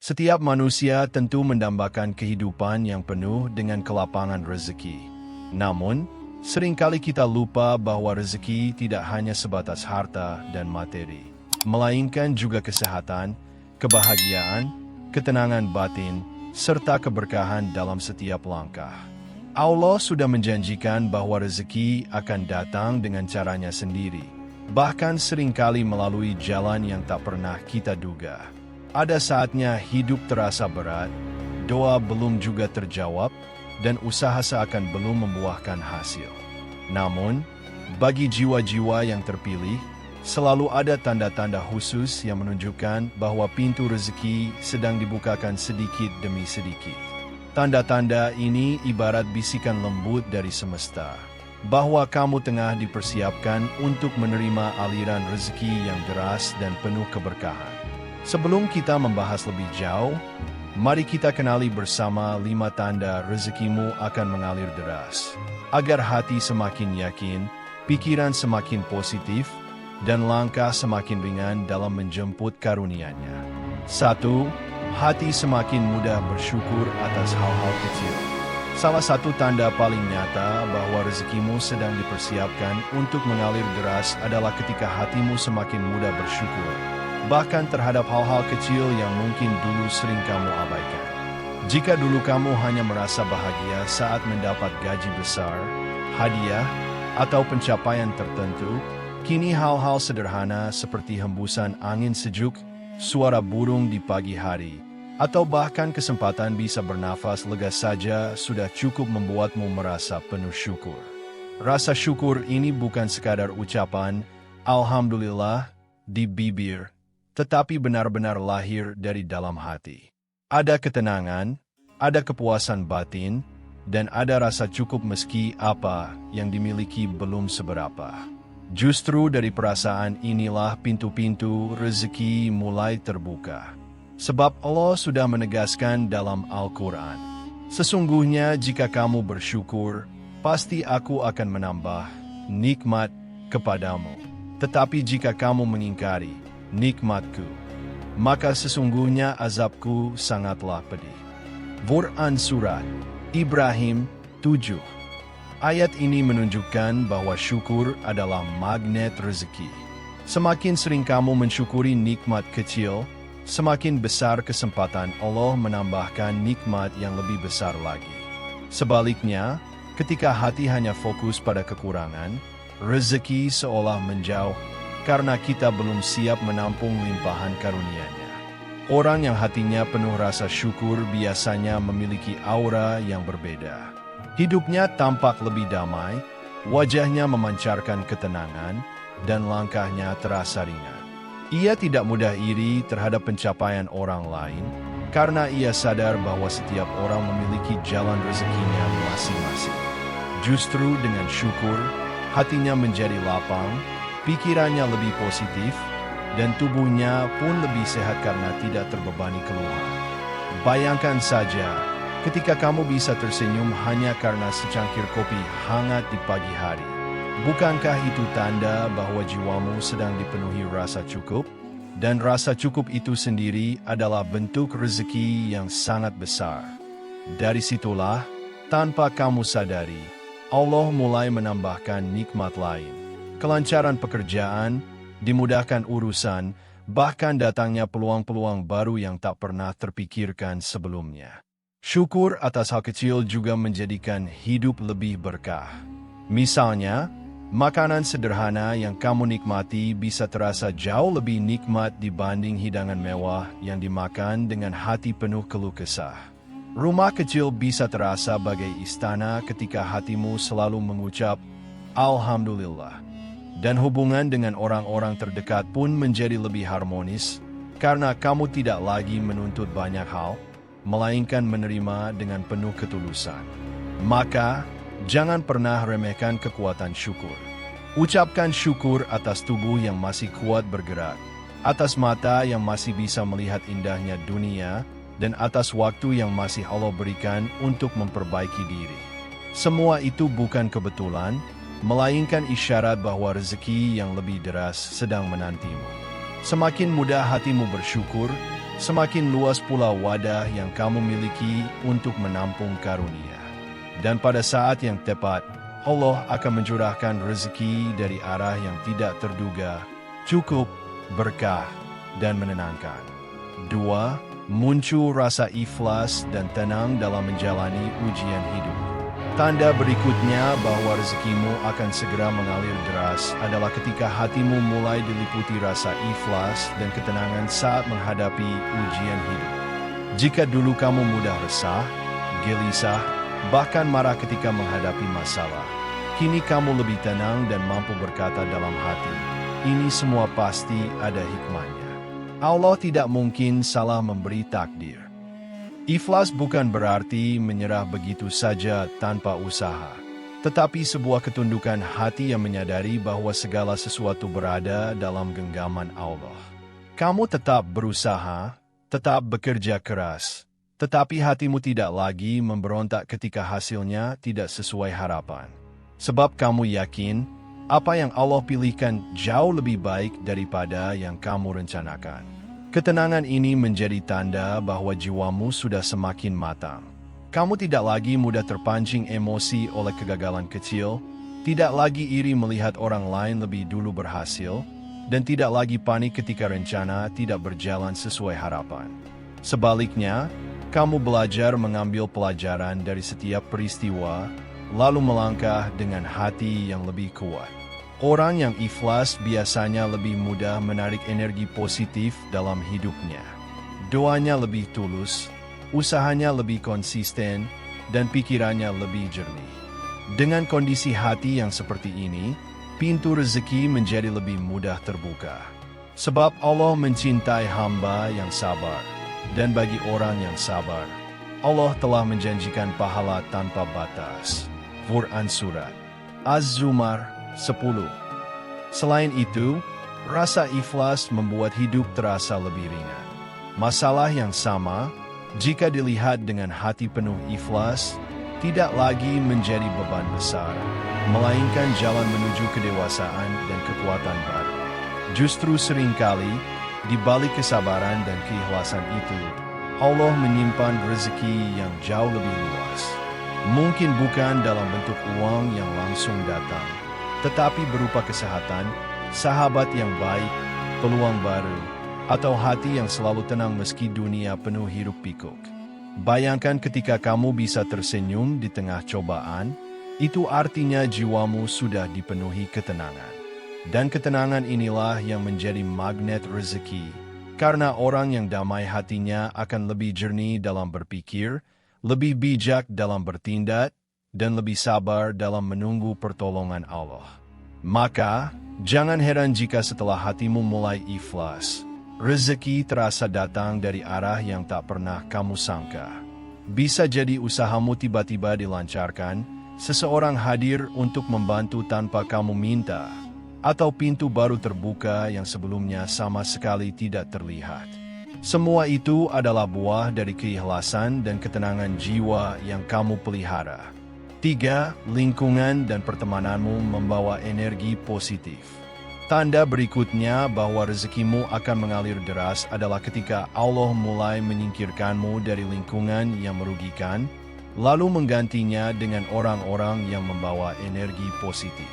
Setiap manusia tentu mendambakan kehidupan yang penuh dengan kelapangan rezeki. Namun, seringkali kita lupa bahwa rezeki tidak hanya sebatas harta dan materi, melainkan juga kesehatan, kebahagiaan, ketenangan batin, serta keberkahan dalam setiap langkah. Allah sudah menjanjikan bahwa rezeki akan datang dengan caranya sendiri, bahkan seringkali melalui jalan yang tak pernah kita duga. Ada saatnya hidup terasa berat, doa belum juga terjawab, dan usaha seakan belum membuahkan hasil. Namun, bagi jiwa-jiwa yang terpilih, selalu ada tanda-tanda khusus yang menunjukkan bahwa pintu rezeki sedang dibukakan sedikit demi sedikit. Tanda-tanda ini ibarat bisikan lembut dari semesta, bahwa kamu tengah dipersiapkan untuk menerima aliran rezeki yang deras dan penuh keberkahan. Sebelum kita membahas lebih jauh, mari kita kenali bersama 5 tanda rezekimu akan mengalir deras, agar hati semakin yakin, pikiran semakin positif, dan langkah semakin ringan dalam menjemput karunia-Nya. 1. Hati semakin mudah bersyukur atas hal-hal kecil. Salah satu tanda paling nyata bahwa rezekimu sedang dipersiapkan untuk mengalir deras adalah ketika hatimu semakin mudah bersyukur, bahkan terhadap hal-hal kecil yang mungkin dulu sering kamu abaikan. Jika dulu kamu hanya merasa bahagia saat mendapat gaji besar, hadiah, atau pencapaian tertentu, kini hal-hal sederhana seperti hembusan angin sejuk, suara burung di pagi hari, atau bahkan kesempatan bisa bernafas lega saja sudah cukup membuatmu merasa penuh syukur. Rasa syukur ini bukan sekadar ucapan "Alhamdulillah" di bibir, tetapi benar-benar lahir dari dalam hati. Ada ketenangan, ada kepuasan batin, dan ada rasa cukup meski apa yang dimiliki belum seberapa. Justru dari perasaan inilah pintu-pintu rezeki mulai terbuka. Sebab Allah sudah menegaskan dalam Al-Quran, "Sesungguhnya jika kamu bersyukur, pasti aku akan menambah nikmat kepadamu. Tetapi jika kamu mengingkari nikmatku, maka sesungguhnya azabku sangatlah pedih." Quran Surat Ibrahim 7. Ayat ini menunjukkan bahwa syukur adalah magnet rezeki. Semakin sering kamu mensyukuri nikmat kecil, semakin besar kesempatan Allah menambahkan nikmat yang lebih besar lagi. Sebaliknya, ketika hati hanya fokus pada kekurangan, rezeki seolah menjauh, karena kita belum siap menampung limpahan karunia-Nya. Orang yang hatinya penuh rasa syukur biasanya memiliki aura yang berbeda. Hidupnya tampak lebih damai, wajahnya memancarkan ketenangan, dan langkahnya terasa ringan. Ia tidak mudah iri terhadap pencapaian orang lain, karena ia sadar bahwa setiap orang memiliki jalan rezekinya masing-masing. Justru dengan syukur, hatinya menjadi lapang, pikirannya lebih positif, dan tubuhnya pun lebih sehat karena tidak terbebani keluhan. Bayangkan saja, ketika kamu bisa tersenyum hanya karena secangkir kopi hangat di pagi hari. Bukankah itu tanda bahwa jiwamu sedang dipenuhi rasa cukup? Dan rasa cukup itu sendiri adalah bentuk rezeki yang sangat besar. Dari situlah, tanpa kamu sadari, Allah mulai menambahkan nikmat lain. Kelancaran pekerjaan, dimudahkan urusan, bahkan datangnya peluang-peluang baru yang tak pernah terpikirkan sebelumnya. Syukur atas hal kecil juga menjadikan hidup lebih berkah. Misalnya, makanan sederhana yang kamu nikmati bisa terasa jauh lebih nikmat dibanding hidangan mewah yang dimakan dengan hati penuh keluh kesah. Rumah kecil bisa terasa bagai istana ketika hatimu selalu mengucap "Alhamdulillah." Dan hubungan dengan orang-orang terdekat pun menjadi lebih harmonis, karena kamu tidak lagi menuntut banyak hal, melainkan menerima dengan penuh ketulusan. Maka, jangan pernah remehkan kekuatan syukur. Ucapkan syukur atas tubuh yang masih kuat bergerak, atas mata yang masih bisa melihat indahnya dunia, dan atas waktu yang masih Allah berikan untuk memperbaiki diri. Semua itu bukan kebetulan, melainkan isyarat bahwa rezeki yang lebih deras sedang menantimu. Semakin mudah hatimu bersyukur, semakin luas pula wadah yang kamu miliki untuk menampung karunia. Dan pada saat yang tepat, Allah akan mencurahkan rezeki dari arah yang tidak terduga, cukup, berkah, dan menenangkan. 2. Muncul rasa ikhlas dan tenang dalam menjalani ujian hidup. Tanda berikutnya bahwa rezekimu akan segera mengalir deras adalah ketika hatimu mulai diliputi rasa ikhlas dan ketenangan saat menghadapi ujian hidup. Jika dulu kamu mudah resah, gelisah, bahkan marah ketika menghadapi masalah, kini kamu lebih tenang dan mampu berkata dalam hati, ini semua pasti ada hikmahnya. Allah tidak mungkin salah memberi takdir. Ikhlas bukan berarti menyerah begitu saja tanpa usaha, tetapi sebuah ketundukan hati yang menyadari bahwa segala sesuatu berada dalam genggaman Allah. Kamu tetap berusaha, tetap bekerja keras, tetapi hatimu tidak lagi memberontak ketika hasilnya tidak sesuai harapan. Sebab kamu yakin, apa yang Allah pilihkan jauh lebih baik daripada yang kamu rencanakan. Ketenangan ini menjadi tanda bahwa jiwamu sudah semakin matang. Kamu tidak lagi mudah terpancing emosi oleh kegagalan kecil, tidak lagi iri melihat orang lain lebih dulu berhasil, dan tidak lagi panik ketika rencana tidak berjalan sesuai harapan. Sebaliknya, kamu belajar mengambil pelajaran dari setiap peristiwa, lalu melangkah dengan hati yang lebih kuat. Orang yang ikhlas biasanya lebih mudah menarik energi positif dalam hidupnya. Doanya lebih tulus, usahanya lebih konsisten, dan pikirannya lebih jernih. Dengan kondisi hati yang seperti ini, pintu rezeki menjadi lebih mudah terbuka. Sebab Allah mencintai hamba yang sabar, dan bagi orang yang sabar, Allah telah menjanjikan pahala tanpa batas. Quran Surat Az-Zumar 10. Selain itu, rasa ikhlas membuat hidup terasa lebih ringan. Masalah yang sama, jika dilihat dengan hati penuh ikhlas, tidak lagi menjadi beban besar, melainkan jalan menuju kedewasaan dan kekuatan baru. Justru seringkali, di balik kesabaran dan keikhlasan itu, Allah menyimpan rezeki yang jauh lebih luas. Mungkin bukan dalam bentuk uang yang langsung datang, tetapi berupa kesehatan, sahabat yang baik, peluang baru, atau hati yang selalu tenang meski dunia penuh hiruk pikuk. Bayangkan ketika kamu bisa tersenyum di tengah cobaan, itu artinya jiwamu sudah dipenuhi ketenangan. Dan ketenangan inilah yang menjadi magnet rezeki, karena orang yang damai hatinya akan lebih jernih dalam berpikir, lebih bijak dalam bertindak, dan lebih sabar dalam menunggu pertolongan Allah. Maka, jangan heran jika setelah hatimu mulai ikhlas, rezeki terasa datang dari arah yang tak pernah kamu sangka. Bisa jadi usahamu tiba-tiba dilancarkan, seseorang hadir untuk membantu tanpa kamu minta, atau pintu baru terbuka yang sebelumnya sama sekali tidak terlihat. Semua itu adalah buah dari keikhlasan dan ketenangan jiwa yang kamu pelihara. 3. Lingkungan dan pertemananmu membawa energi positif. Tanda berikutnya bahwa rezekimu akan mengalir deras adalah ketika Allah mulai menyingkirkanmu dari lingkungan yang merugikan, lalu menggantinya dengan orang-orang yang membawa energi positif.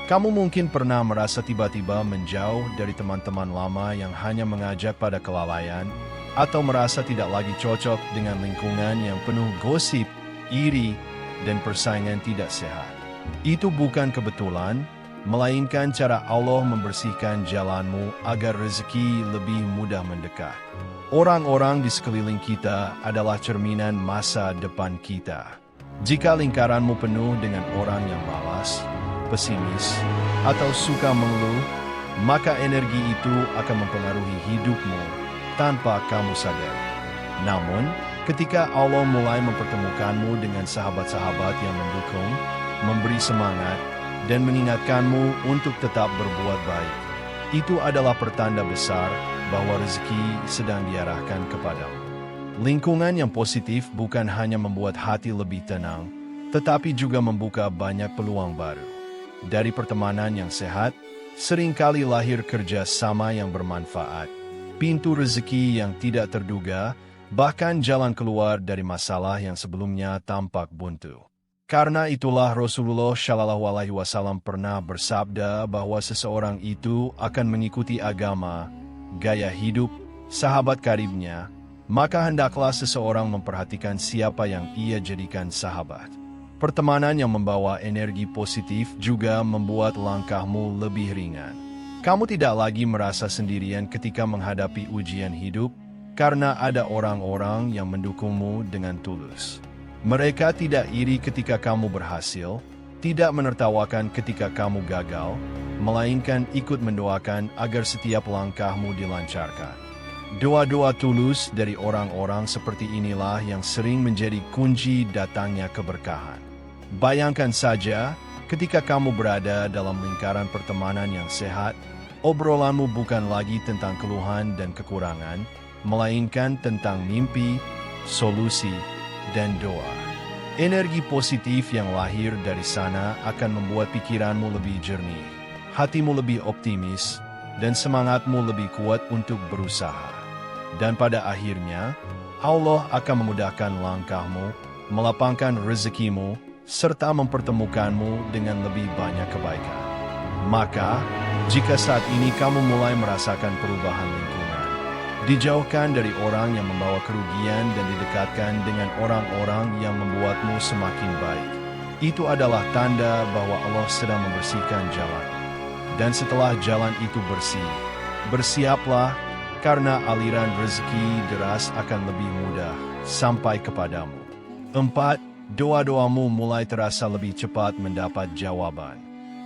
Kamu mungkin pernah merasa tiba-tiba menjauh dari teman-teman lama yang hanya mengajak pada kelalaian, atau merasa tidak lagi cocok dengan lingkungan yang penuh gosip, iri, dan persaingan tidak sehat. Itu bukan kebetulan, melainkan cara Allah membersihkan jalanmu agar rezeki lebih mudah mendekat. Orang-orang di sekeliling kita adalah cerminan masa depan kita. Jika lingkaranmu penuh dengan orang yang malas, pesimis, atau suka mengeluh, maka energi itu akan mempengaruhi hidupmu tanpa kamu sadari. Namun, ketika Allah mulai mempertemukanmu dengan sahabat-sahabat yang mendukung, memberi semangat, dan mengingatkanmu untuk tetap berbuat baik, itu adalah pertanda besar bahwa rezeki sedang diarahkan kepadamu. Lingkungan yang positif bukan hanya membuat hati lebih tenang, tetapi juga membuka banyak peluang baru. Dari pertemanan yang sehat, seringkali lahir kerja sama yang bermanfaat, pintu rezeki yang tidak terduga, bahkan jalan keluar dari masalah yang sebelumnya tampak buntu. Karena itulah Rasulullah Shallallahu Alaihi Wasallam pernah bersabda bahwa seseorang itu akan mengikuti agama, gaya hidup, sahabat karibnya, maka hendaklah seseorang memperhatikan siapa yang ia jadikan sahabat. Pertemanan yang membawa energi positif juga membuat langkahmu lebih ringan. Kamu tidak lagi merasa sendirian ketika menghadapi ujian hidup, karena ada orang-orang yang mendukungmu dengan tulus. Mereka tidak iri ketika kamu berhasil, tidak menertawakan ketika kamu gagal, melainkan ikut mendoakan agar setiap langkahmu dilancarkan. Doa-doa tulus dari orang-orang seperti inilah yang sering menjadi kunci datangnya keberkahan. Bayangkan saja, ketika kamu berada dalam lingkaran pertemanan yang sehat, obrolanmu bukan lagi tentang keluhan dan kekurangan, melainkan tentang mimpi, solusi, dan doa. Energi positif yang lahir dari sana akan membuat pikiranmu lebih jernih, hatimu lebih optimis, dan semangatmu lebih kuat untuk berusaha. Dan pada akhirnya, Allah akan memudahkan langkahmu, melapangkan rezekimu, serta mempertemukanmu dengan lebih banyak kebaikan. Maka, jika saat ini kamu mulai merasakan perubahan lingkungan, dijauhkan dari orang yang membawa kerugian dan didekatkan dengan orang-orang yang membuatmu semakin baik, itu adalah tanda bahwa Allah sedang membersihkan jalan. Dan setelah jalan itu bersih, bersiaplah, karena aliran rezeki deras akan lebih mudah sampai kepadamu. 4. Doa-doamu mulai terasa lebih cepat mendapat jawaban.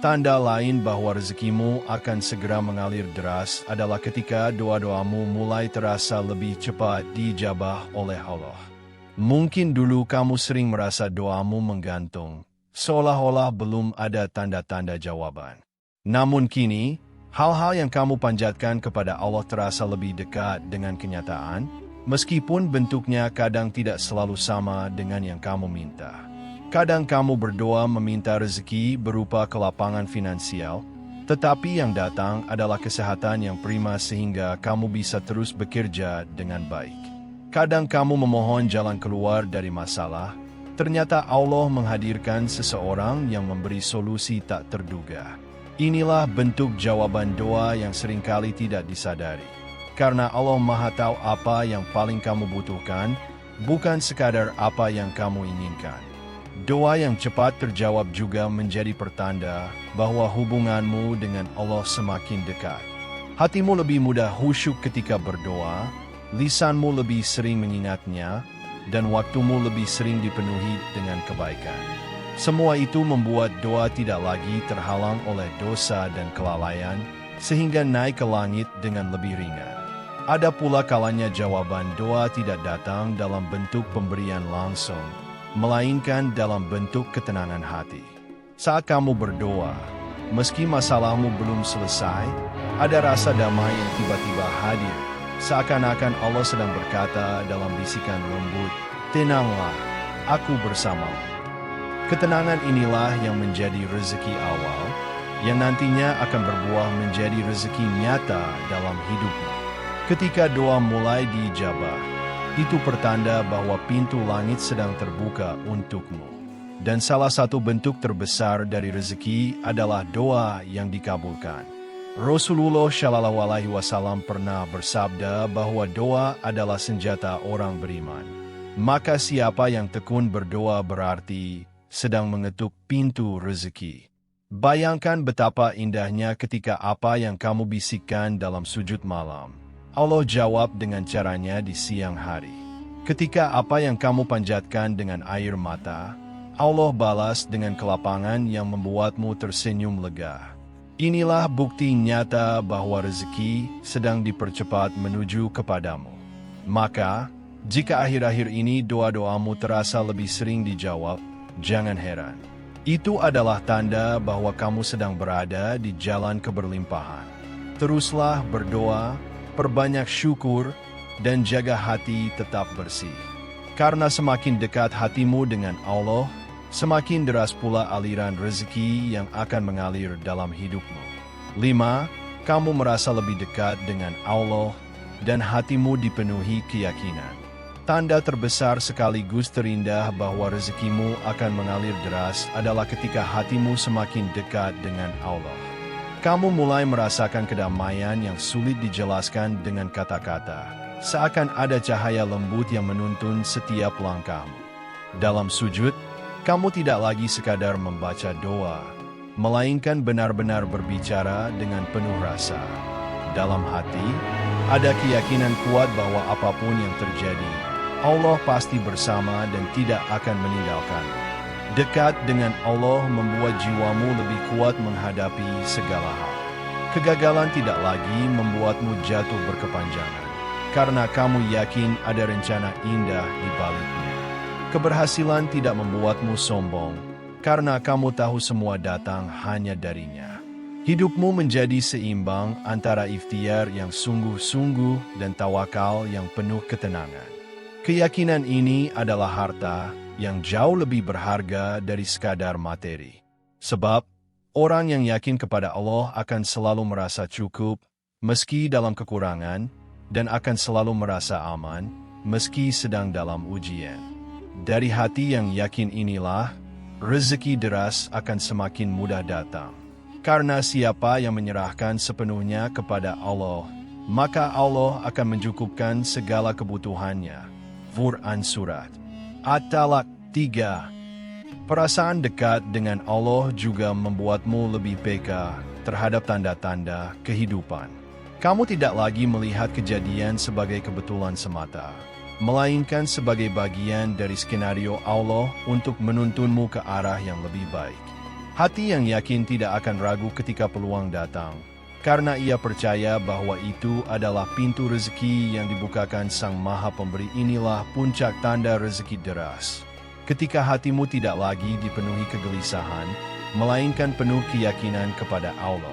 Tanda lain bahwa rezekimu akan segera mengalir deras adalah ketika doa-doamu mulai terasa lebih cepat dijabah oleh Allah. Mungkin dulu kamu sering merasa doamu menggantung, seolah-olah belum ada tanda-tanda jawaban. Namun kini, hal-hal yang kamu panjatkan kepada Allah terasa lebih dekat dengan kenyataan, meskipun bentuknya kadang tidak selalu sama dengan yang kamu minta. Kadang kamu berdoa meminta rezeki berupa kelapangan finansial, tetapi yang datang adalah kesehatan yang prima sehingga kamu bisa terus bekerja dengan baik. Kadang kamu memohon jalan keluar dari masalah, ternyata Allah menghadirkan seseorang yang memberi solusi tak terduga. Inilah bentuk jawaban doa yang seringkali tidak disadari. Karena Allah Maha Tahu apa yang paling kamu butuhkan, bukan sekadar apa yang kamu inginkan. Doa yang cepat terjawab juga menjadi pertanda bahwa hubunganmu dengan Allah semakin dekat. Hatimu lebih mudah khusyuk ketika berdoa, lisanmu lebih sering mengingatnya, dan waktumu lebih sering dipenuhi dengan kebaikan. Semua itu membuat doa tidak lagi terhalang oleh dosa dan kelalaian, sehingga naik ke langit dengan lebih ringan. Ada pula kalanya jawaban doa tidak datang dalam bentuk pemberian langsung, melainkan dalam bentuk ketenangan hati. Saat kamu berdoa, meski masalahmu belum selesai, ada rasa damai yang tiba-tiba hadir, seakan-akan Allah sedang berkata dalam bisikan lembut, "Tenanglah, aku bersamamu." Ketenangan inilah yang menjadi rezeki awal, yang nantinya akan berbuah menjadi rezeki nyata dalam hidupmu. Ketika doa mulai diijabah, itu pertanda bahwa pintu langit sedang terbuka untukmu. Dan salah satu bentuk terbesar dari rezeki adalah doa yang dikabulkan. Rasulullah Shallallahu Alaihi Wasallam pernah bersabda bahwa doa adalah senjata orang beriman. Maka siapa yang tekun berdoa berarti sedang mengetuk pintu rezeki. Bayangkan betapa indahnya ketika apa yang kamu bisikkan dalam sujud malam, Allah jawab dengan caranya di siang hari. Ketika apa yang kamu panjatkan dengan air mata, Allah balas dengan kelapangan yang membuatmu tersenyum lega. Inilah bukti nyata bahwa rezeki sedang dipercepat menuju kepadamu. Maka, jika akhir-akhir ini doa-doamu terasa lebih sering dijawab, jangan heran. Itu adalah tanda bahwa kamu sedang berada di jalan keberlimpahan. Teruslah berdoa, perbanyak syukur, dan jaga hati tetap bersih. Karena semakin dekat hatimu dengan Allah, semakin deras pula aliran rezeki yang akan mengalir dalam hidupmu. 5. Kamu merasa lebih dekat dengan Allah dan hatimu dipenuhi keyakinan. Tanda terbesar sekaligus terindah bahwa rezekimu akan mengalir deras adalah ketika hatimu semakin dekat dengan Allah. Kamu mulai merasakan kedamaian yang sulit dijelaskan dengan kata-kata, seakan ada cahaya lembut yang menuntun setiap langkahmu. Dalam sujud, kamu tidak lagi sekadar membaca doa, melainkan benar-benar berbicara dengan penuh rasa. Dalam hati, ada keyakinan kuat bahwa apapun yang terjadi, Allah pasti bersama dan tidak akan meninggalkanmu. Dekat dengan Allah membuat jiwamu lebih kuat menghadapi segala hal. Kegagalan tidak lagi membuatmu jatuh berkepanjangan, karena kamu yakin ada rencana indah di baliknya. Keberhasilan tidak membuatmu sombong, karena kamu tahu semua datang hanya darinya. Hidupmu menjadi seimbang antara ikhtiar yang sungguh-sungguh dan tawakal yang penuh ketenangan. Keyakinan ini adalah harta yang jauh lebih berharga dari sekadar materi. Sebab, orang yang yakin kepada Allah akan selalu merasa cukup, meski dalam kekurangan, dan akan selalu merasa aman, meski sedang dalam ujian. Dari hati yang yakin inilah, rezeki deras akan semakin mudah datang. Karena siapa yang menyerahkan sepenuhnya kepada Allah, maka Allah akan mencukupkan segala kebutuhannya. Quran Surat At-Talaq 3. Perasaan dekat dengan Allah juga membuatmu lebih peka terhadap tanda-tanda kehidupan. Kamu tidak lagi melihat kejadian sebagai kebetulan semata, melainkan sebagai bagian dari skenario Allah untuk menuntunmu ke arah yang lebih baik. Hati yang yakin tidak akan ragu ketika peluang datang, karena ia percaya bahwa itu adalah pintu rezeki yang dibukakan Sang Maha Pemberi. Inilah puncak tanda rezeki deras. Ketika hatimu tidak lagi dipenuhi kegelisahan, melainkan penuh keyakinan kepada Allah.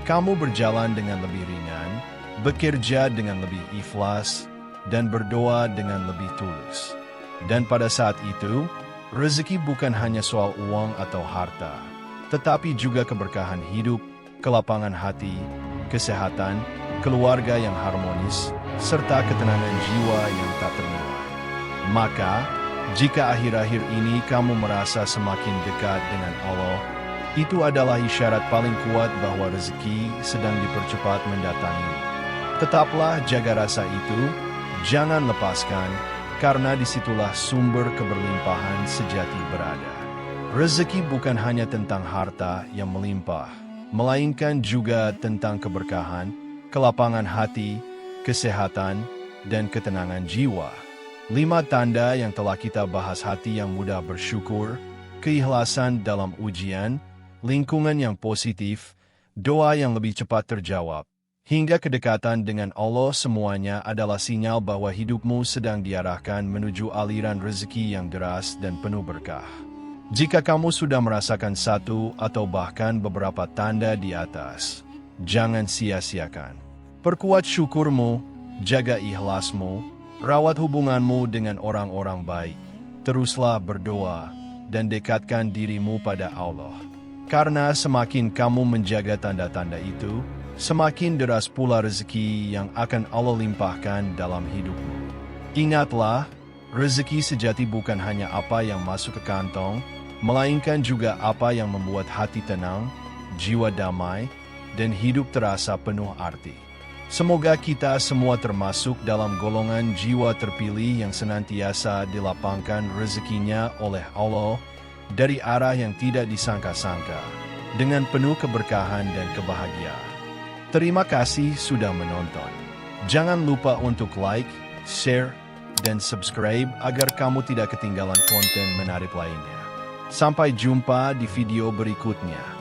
Kamu berjalan dengan lebih ringan, bekerja dengan lebih ikhlas, dan berdoa dengan lebih tulus. Dan pada saat itu, rezeki bukan hanya soal uang atau harta, tetapi juga keberkahan hidup, kelapangan hati, kesehatan, keluarga yang harmonis, serta ketenangan jiwa yang tak ternilai. Maka, jika akhir-akhir ini kamu merasa semakin dekat dengan Allah, itu adalah isyarat paling kuat bahwa rezeki sedang dipercepat mendatangi. Tetaplah jaga rasa itu, jangan lepaskan, karena disitulah sumber keberlimpahan sejati berada. Rezeki bukan hanya tentang harta yang melimpah, melainkan juga tentang keberkahan, kelapangan hati, kesehatan, dan ketenangan jiwa. 5 tanda yang telah kita bahas: hati yang mudah bersyukur, keikhlasan dalam ujian, lingkungan yang positif, doa yang lebih cepat terjawab, hingga kedekatan dengan Allah. Semuanya adalah sinyal bahwa hidupmu sedang diarahkan menuju aliran rezeki yang deras dan penuh berkah. Jika kamu sudah merasakan satu atau bahkan beberapa tanda di atas, jangan sia-siakan. Perkuat syukurmu, jaga ikhlasmu, rawat hubunganmu dengan orang-orang baik. Teruslah berdoa dan dekatkan dirimu pada Allah. Karena semakin kamu menjaga tanda-tanda itu, semakin deras pula rezeki yang akan Allah limpahkan dalam hidupmu. Ingatlah, rezeki sejati bukan hanya apa yang masuk ke kantong, melainkan juga apa yang membuat hati tenang, jiwa damai, dan hidup terasa penuh arti. Semoga kita semua termasuk dalam golongan jiwa terpilih yang senantiasa dilapangkan rezekinya oleh Allah dari arah yang tidak disangka-sangka, dengan penuh keberkahan dan kebahagiaan. Terima kasih sudah menonton. Jangan lupa untuk like, share, dan subscribe agar kamu tidak ketinggalan konten menarik lainnya. Sampai jumpa di video berikutnya.